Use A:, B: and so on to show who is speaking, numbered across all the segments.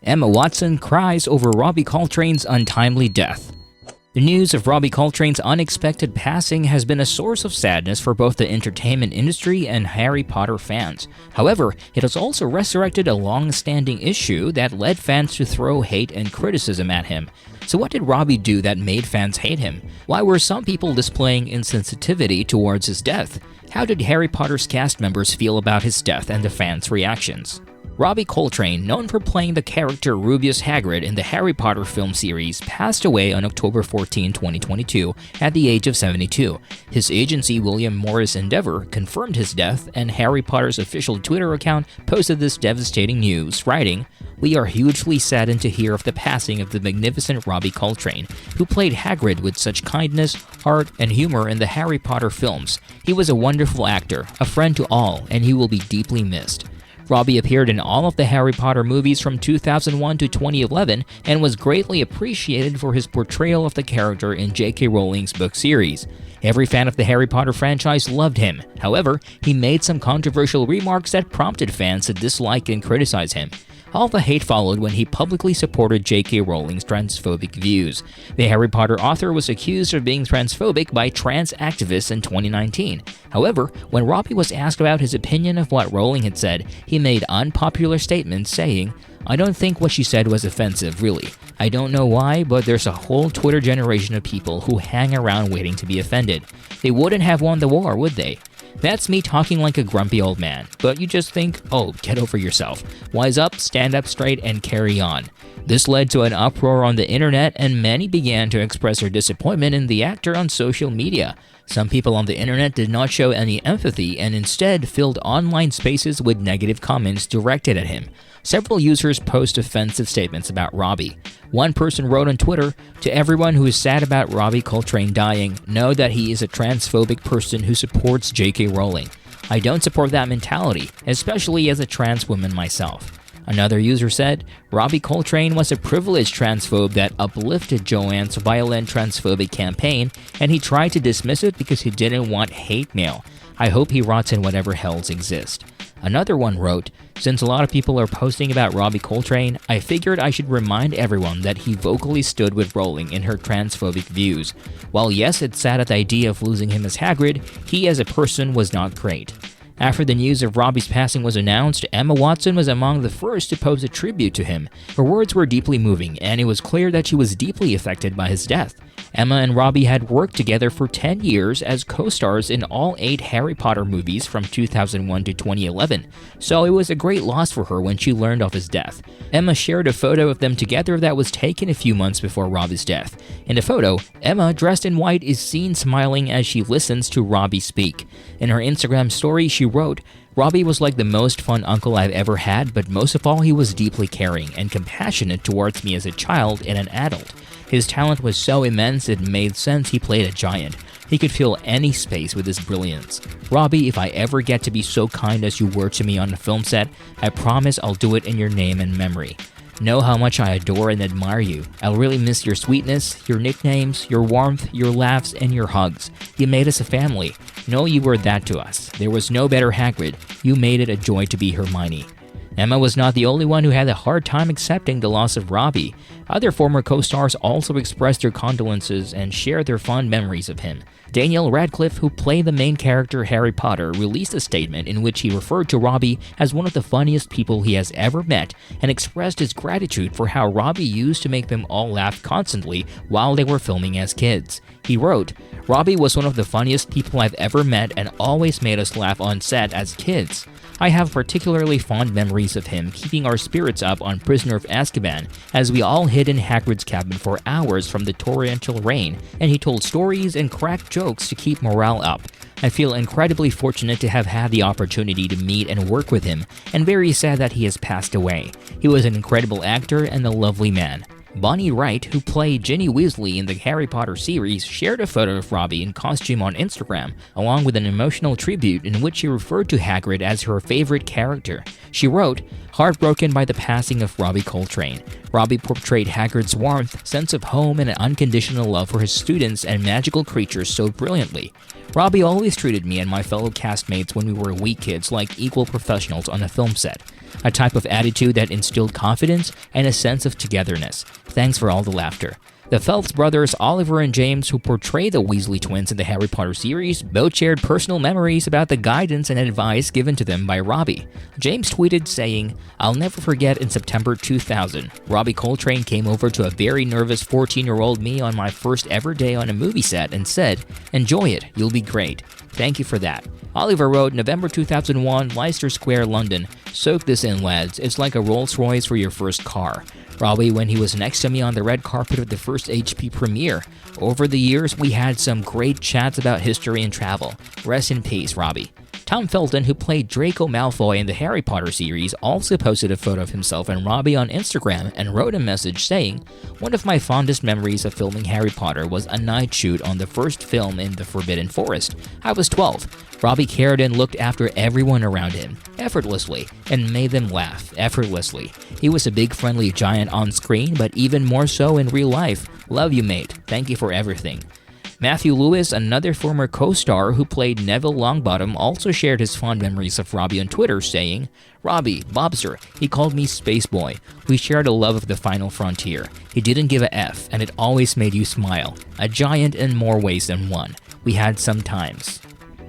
A: Emma Watson cries over Robbie Coltrane's untimely death. The news of Robbie Coltrane's unexpected passing has been a source of sadness for both the entertainment industry and Harry Potter fans. However, it has also resurrected a long-standing issue that led fans to throw hate and criticism at him. So what did Robbie do that made fans hate him? Why were some people displaying insensitivity towards his death? How did Harry Potter's cast members feel about his death and the fans' reactions? Robbie Coltrane, known for playing the character Rubeus Hagrid in the Harry Potter film series, passed away on October 14, 2022, at the age of 72. His agency, William Morris Endeavor, confirmed his death, and Harry Potter's official Twitter account posted this devastating news, writing, "We are hugely saddened to hear of the passing of the magnificent Robbie Coltrane, who played Hagrid with such kindness, heart, and humor in the Harry Potter films. He was a wonderful actor, a friend to all, and he will be deeply missed." Robbie appeared in all of the Harry Potter movies from 2001 to 2011 and was greatly appreciated for his portrayal of the character in J.K. Rowling's book series. Every fan of the Harry Potter franchise loved him. However, he made some controversial remarks that prompted fans to dislike and criticize him. All the hate followed when he publicly supported J.K. Rowling's transphobic views. The Harry Potter author was accused of being transphobic by trans activists in 2019. However, when Robbie was asked about his opinion of what Rowling had said, he made unpopular statements saying, "I don't think what she said was offensive, really. I don't know why, but there's a whole Twitter generation of people who hang around waiting to be offended. They wouldn't have won the war, would they? That's me talking like a grumpy old man, but you just think, oh, get over yourself. Wise up, stand up straight, and carry on." This led to an uproar on the internet, and many began to express their disappointment in the actor on social media. Some people on the internet did not show any empathy and instead filled online spaces with negative comments directed at him. Several users posted offensive statements about Robbie. One person wrote on Twitter, "To everyone who is sad about Robbie Coltrane dying, know that he is a transphobic person who supports J.K. Rowling. I don't support that mentality, especially as a trans woman myself." Another user said, "Robbie Coltrane was a privileged transphobe that uplifted Joanne's violent transphobic campaign, and he tried to dismiss it because he didn't want hate mail. I hope he rots in whatever hells exist." Another one wrote, "Since a lot of people are posting about Robbie Coltrane, I figured I should remind everyone that he vocally stood with Rowling in her transphobic views. While yes, it's sad at the idea of losing him as Hagrid, he as a person was not great." After the news of Robbie's passing was announced, Emma Watson was among the first to post a tribute to him. Her words were deeply moving, and it was clear that she was deeply affected by his death. Emma and Robbie had worked together for 10 years as co-stars in all 8 Harry Potter movies from 2001 to 2011, so it was a great loss for her when she learned of his death. Emma shared a photo of them together that was taken a few months before Robbie's death. In the photo, Emma, dressed in white, is seen smiling as she listens to Robbie speak. In her Instagram story, she wrote, "Robbie was like the most fun uncle I've ever had, but most of all he was deeply caring and compassionate towards me as a child and an adult. His talent was so immense it made sense he played a giant. He could fill any space with his brilliance. Robbie, if I ever get to be so kind as you were to me on the film set, I promise I'll do it in your name and memory. Know how much I adore and admire you. I'll really miss your sweetness, your nicknames, your warmth, your laughs, and your hugs. You made us a family. Know you were that to us. There was no better Hagrid. You made it a joy to be Hermione." Emma was not the only one who had a hard time accepting the loss of Robbie. Other former co-stars also expressed their condolences and shared their fond memories of him. Daniel Radcliffe, who played the main character Harry Potter, released a statement in which he referred to Robbie as one of the funniest people he has ever met and expressed his gratitude for how Robbie used to make them all laugh constantly while they were filming as kids. He wrote, "Robbie was one of the funniest people I've ever met and always made us laugh on set as kids. I have particularly fond memories of him keeping our spirits up on Prisoner of Azkaban as we all hid in Hagrid's cabin for hours from the torrential rain, and he told stories and cracked jokes to keep morale up. I feel incredibly fortunate to have had the opportunity to meet and work with him, and very sad that he has passed away. He was an incredible actor and a lovely man." Bonnie Wright, who played Ginny Weasley in the Harry Potter series, shared a photo of Robbie in costume on Instagram, along with an emotional tribute in which she referred to Hagrid as her favorite character. She wrote, "Heartbroken by the passing of Robbie Coltrane. Robbie portrayed Hagrid's warmth, sense of home, and an unconditional love for his students and magical creatures so brilliantly. Robbie always treated me and my fellow castmates when we were wee kids like equal professionals on a film set. a type of attitude that instilled confidence and a sense of togetherness. Thanks for all the laughter. The Phelps brothers, Oliver and James, who portray the Weasley twins in the Harry Potter series, both shared personal memories about the guidance and advice given to them by Robbie. James tweeted saying, "I'll never forget in September 2000, Robbie Coltrane came over to a very nervous 14-year-old me on my first ever day on a movie set and said, 'Enjoy it, you'll be great. Thank you for that.'" Oliver wrote, November 2001, Leicester Square, London. "Soak this in, lads. It's like a Rolls-Royce for your first car. Robbie, when he was next to me on the red carpet of the first HP premiere. Over the years, we had some great chats about history and travel. Rest in peace, Robbie." Tom Felton, who played Draco Malfoy in the Harry Potter series, also posted a photo of himself and Robbie on Instagram and wrote a message saying, "One of my fondest memories of filming Harry Potter was a night shoot on the first film in the Forbidden Forest. I was 12. Robbie cared and looked after everyone around him, effortlessly, and made them laugh, effortlessly. He was a big friendly giant on screen, but even more so in real life. Love you, mate. Thank you for everything." Matthew Lewis, another former co-star who played Neville Longbottom, also shared his fond memories of Robbie on Twitter, saying, "Robbie, Bobster, he called me Space Boy. We shared a love of the final frontier. He didn't give a F, and it always made you smile. A giant in more ways than one. We had some times."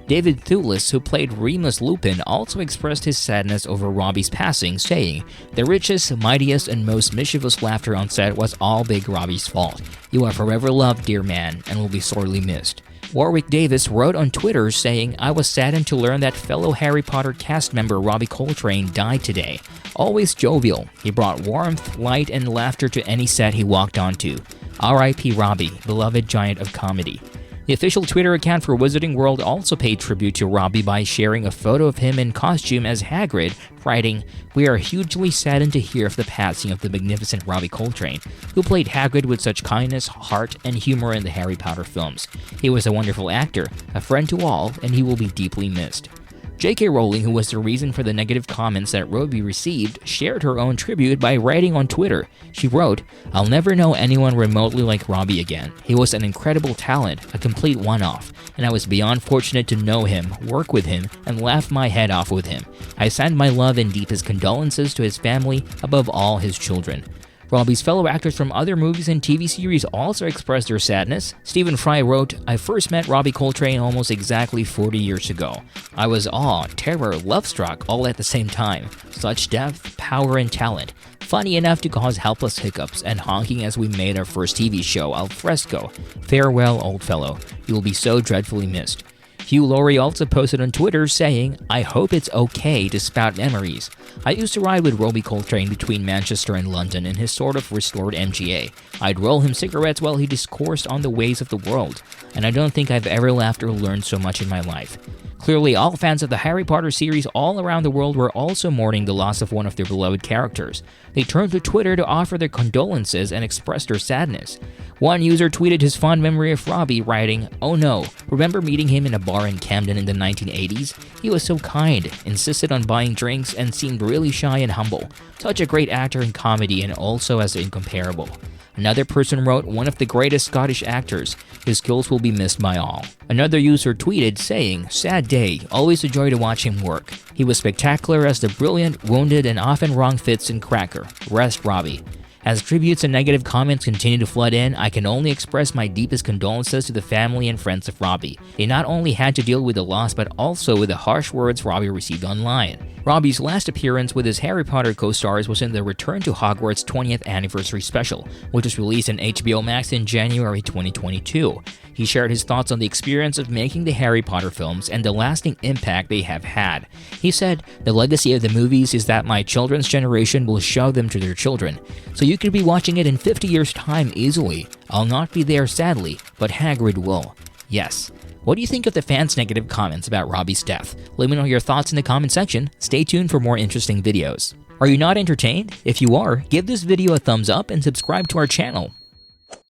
A: David Thewlis, who played Remus Lupin, also expressed his sadness over Robbie's passing, saying, "The richest, mightiest, and most mischievous laughter on set was all Big Robbie's fault. You are forever loved, dear man, and will be sorely missed." Warwick Davis wrote on Twitter saying, "I was saddened to learn that fellow Harry Potter cast member Robbie Coltrane died today. Always jovial, he brought warmth, light, and laughter to any set he walked onto. R.I.P. Robbie, beloved giant of comedy." The official Twitter account for Wizarding World also paid tribute to Robbie by sharing a photo of him in costume as Hagrid, writing, "We are hugely saddened to hear of the passing of the magnificent Robbie Coltrane, who played Hagrid with such kindness, heart, and humor in the Harry Potter films. He was a wonderful actor, a friend to all, and he will be deeply missed." J.K. Rowling, who was the reason for the negative comments that Robbie received, shared her own tribute by writing on Twitter. She wrote, "I'll never know anyone remotely like Robbie again. He was an incredible talent, a complete one-off, and I was beyond fortunate to know him, work with him, and laugh my head off with him. I send my love and deepest condolences to his family, above all his children." Robbie's fellow actors from other movies and TV series also expressed their sadness. Stephen Fry wrote, "I first met Robbie Coltrane almost exactly 40 years ago. I was awe, terror, love-struck all at the same time. Such depth, power, and talent. Funny enough to cause helpless hiccups and honking as we made our first TV show, Al Fresco. Farewell, old fellow. You will be so dreadfully missed." Hugh Laurie also posted on Twitter saying, "I hope it's okay to spout memories. I used to ride with Robbie Coltrane between Manchester and London in his sort of restored MGA. I'd roll him cigarettes while he discoursed on the ways of the world, and I don't think I've ever laughed or learned so much in my life." Clearly, all fans of the Harry Potter series all around the world were also mourning the loss of one of their beloved characters. They turned to Twitter to offer their condolences and express their sadness. One user tweeted his fond memory of Robbie, writing, "Oh no, remember meeting him in a bar in Camden in the 1980s? He was so kind, insisted on buying drinks, and seemed really shy and humble. Such a great actor in comedy and also as incomparable." Another person wrote, "One of the greatest Scottish actors. His skills will be missed by all." Another user tweeted saying, "Sad day, always a joy to watch him work. He was spectacular as the brilliant, wounded, and often wrong Fitz and Cracker. Rest Robbie." As tributes and negative comments continue to flood in, I can only express my deepest condolences to the family and friends of Robbie. They not only had to deal with the loss, but also with the harsh words Robbie received online. Robbie's last appearance with his Harry Potter co-stars was in the Return to Hogwarts 20th Anniversary Special, which was released on HBO Max in January 2022. He shared his thoughts on the experience of making the Harry Potter films and the lasting impact they have had. He said, "The legacy of the movies is that my children's generation will show them to their children. So you could be watching it in 50 years' time easily. I'll not be there sadly, but Hagrid will." Yes. What do you think of the fans' negative comments about Robbie's death? Let me know your thoughts in the comment section. Stay tuned for more interesting videos. Are you not entertained? If you are, give this video a thumbs up and subscribe to our channel.